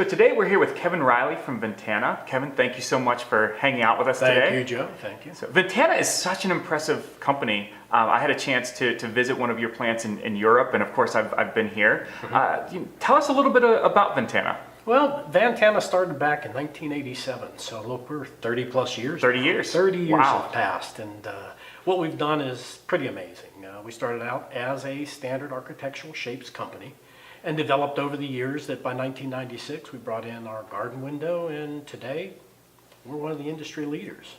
today we're here with Kevin Riley from Ventana. Kevin, thank you so much for hanging out with us today. Thank you, Joe. Thank you. So Ventana is such an impressive company. I had a chance to visit one of your plants in Europe, and of course I've been here. Tell us a little bit about Ventana. Well, Ventana started back in 1987, so look, we're 30 plus years. 30 years. 30 years Wow. have passed, and what we've done is pretty amazing. We started out as a standard architectural shapes company and developed over the years that by 1996 we brought in our garden window, and today we're one of the industry leaders.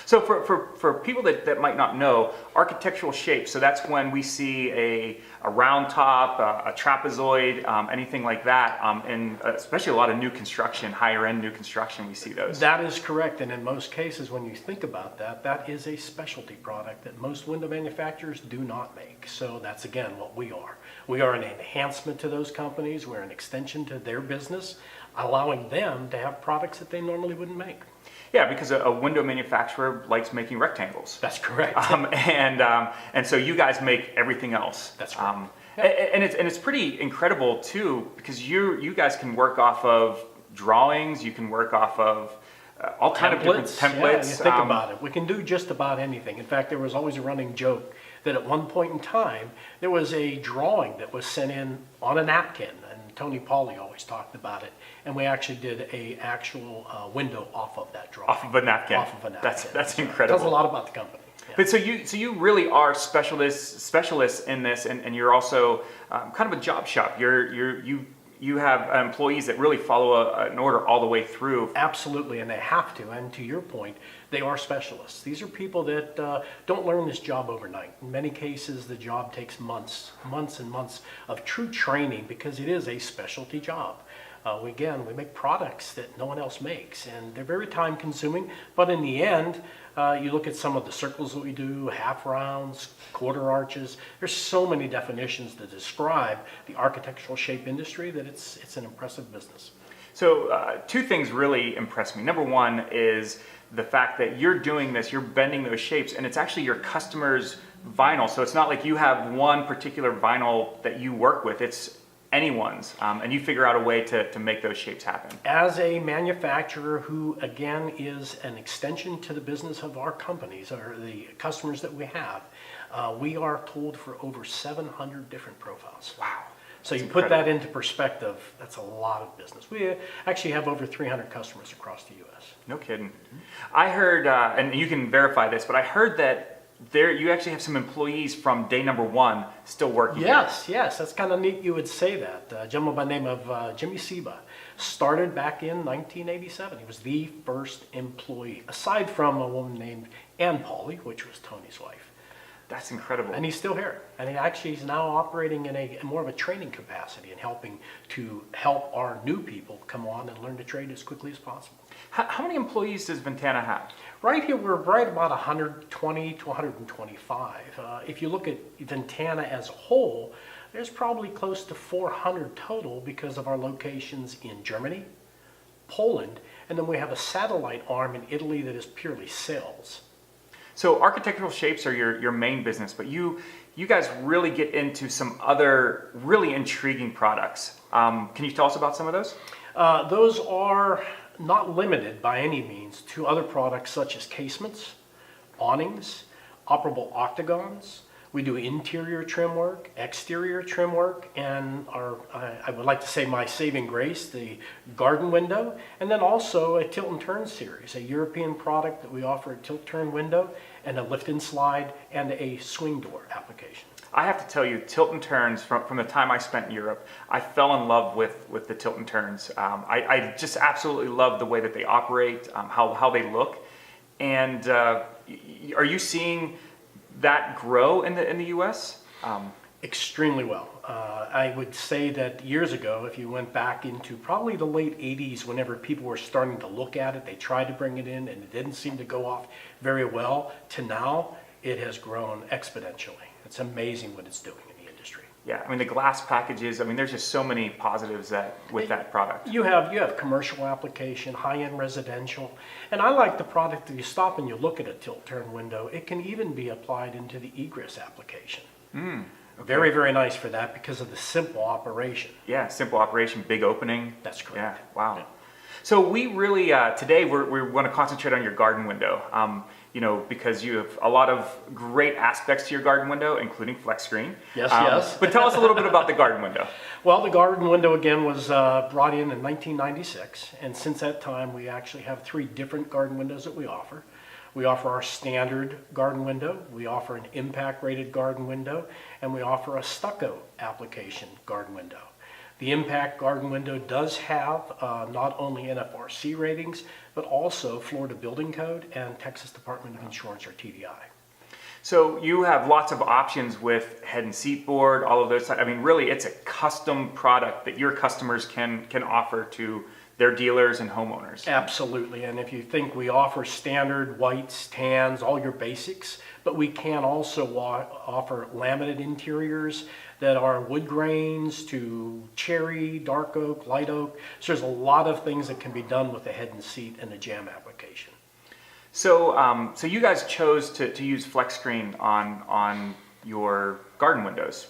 So for people that might not know, architectural shapes, so that's when we see a round top, a trapezoid, anything like that, and especially a lot of new construction, higher end new construction, we see those. That is correct, and in most cases when you think about that, that is a specialty product that most window manufacturers do not make. So that's again what we are. We are an enhancement to those companies, we're an extension to their business, allowing them to have products that they normally wouldn't make. Yeah, because a window manufacturer likes making rectangles. That's correct. And so you guys make everything else. That's right. And it's pretty incredible too, because you guys can work off of drawings. You can work off of all kind of different templates. Yeah, you think about it. We can do just about anything. In fact, there was always a running joke that at one point in time there was a drawing that was sent in on a napkin, and Tony Pauly always talked about it. And we actually did a actual window off of that drawing. Off of a napkin. Off of a napkin. That's so incredible. It tells a lot about the company. Yeah. But so you really are specialists in this, and you're also kind of a job shop. You have employees that really follow an order all the way through. Absolutely, and they have to. And to your point, they are specialists. These are people that don't learn this job overnight. In many cases, the job takes months and months of true training because it is a specialty job. We make products that no one else makes, and they're very time consuming, but in the end, you look at some of the circles that we do, half rounds, quarter arches, there's so many definitions to describe the architectural shape industry that it's an impressive business. So two things really impress me. Number one is the fact that you're doing this, you're bending those shapes, and it's actually your customer's vinyl, so it's not like you have one particular vinyl that you work with, it's anyone's, and you figure out a way to make those shapes happen. As a manufacturer who, again, is an extension to the business of our companies, or the customers that we have, we are told for over 700 different profiles. Wow. So you put that into perspective, that's a lot of business. We actually have over 300 customers across the U.S. No kidding. I heard, and you can verify this, but I heard that you actually have some employees from day number one still working. Yes, that's kind of neat you would say that. A gentleman by the name of Jimmy Seba started back in 1987. He was the first employee, aside from a woman named Ann Pauly, which was Tony's wife. That's incredible. And he's still here. And he's now operating in more of a training capacity and helping to help our new people come on and learn to trade as quickly as possible. How many employees does Ventana have? Right here, we're right about 120 to 125. If you look at Ventana as a whole, there's probably close to 400 total because of our locations in Germany, Poland, and then we have a satellite arm in Italy that is purely sales. So architectural shapes are your main business, but you guys really get into some other really intriguing products. Can you tell us about some of those? Those are not limited by any means to other products such as casements, awnings, operable octagons. We do interior trim work, exterior trim work, and I would like to say my saving grace, the garden window, and then also a tilt and turn series, a European product that we offer a tilt turn window and a lift and slide and a swing door application. I have to tell you, tilt and turns, from the time I spent in Europe, I fell in love with the tilt and turns. I just absolutely love the way that they operate, how they look. And are you seeing that grow in the U.S.? Extremely well. I would say that years ago, if you went back into probably the late 80s, whenever people were starting to look at it, they tried to bring it in and it didn't seem to go off very well, to now it has grown exponentially. It's amazing what it's doing in the industry. Yeah, I mean the glass packages, I mean there's just so many positives with that product. You have commercial application, high-end residential, and I like the product that you stop and you look at a tilt-turn window, it can even be applied into the egress application. Very, very nice for that because of the simple operation. Yeah, simple operation, big opening. That's correct. Yeah, wow. Yeah. So we really, today we want to concentrate on your garden window, because you have a lot of great aspects to your garden window, including FlexScreen. Yes, yes. But tell us a little bit about the garden window. Well, the garden window again was brought in 1996, and since that time we actually have 3 different garden windows that we offer. We offer our standard garden window, we offer an impact rated garden window, and we offer a stucco application garden window. The impact garden window does have not only NFRC ratings, but also Florida Building Code and Texas Department of Insurance, or TDI. So you have lots of options with head and seat board, all of those. I mean, really, it's a custom product that your customers can offer to their dealers and homeowners. Absolutely, and if you think we offer standard whites, tans, all your basics, but we can also offer laminate interiors that are wood grains to cherry, dark oak, light oak. So there's a lot of things that can be done with the head and seat and the jam application. So, so you guys chose to use FlexScreen on your garden windows.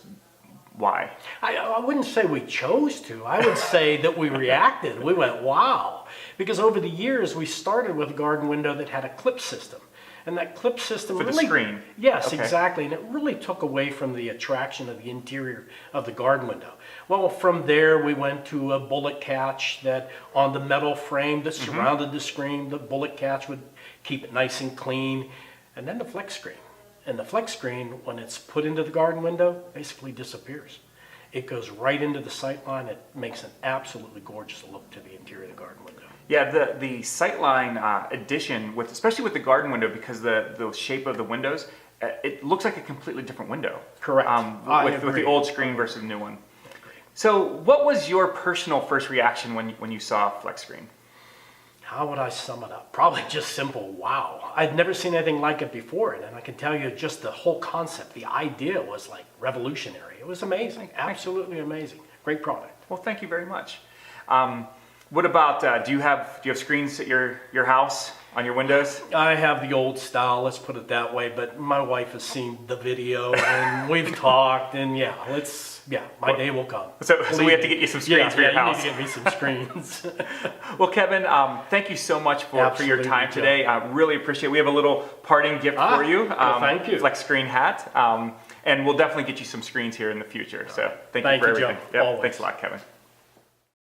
Why? I wouldn't say we chose to. I would say that we reacted. We went, wow. Because over the years, we started with a garden window that had a clip system. And that clip system For really... the screen? Yes, Okay. exactly. And it really took away from the attraction of the interior of the garden window. Well, from there, we went to a bullet catch that on the metal frame that surrounded the screen, the bullet catch would keep it nice and clean. And then the flex screen. And the flex screen, when it's put into the garden window, basically disappears. It goes right into the sight line. It makes an absolutely gorgeous look to the interior of the garden window. Yeah, the sightline addition, especially with the garden window, because the shape of the windows, it looks like a completely different window. Correct. With the old screen versus the new one. So, what was your personal first reaction when you saw FlexScreen? How would I sum it up? Probably just simple, wow. I'd never seen anything like it before, and I can tell you just the whole concept, the idea was like revolutionary. It was amazing, absolutely amazing. Great product. Well, thank you very much. What about, do you have screens at your house on your windows? I have the old style, let's put it that way, but my wife has seen the video and we've talked, and my day will come. So we have to get you some screens for your house. You need to get me some screens. Well, Kevin, thank you so much for your time today. I really appreciate it. We have a little parting gift for you. Well, thank you. FlexScreen hat. And we'll definitely get you some screens here in the future. So thank you for everything. Joe. Yep, thanks a lot, Kevin.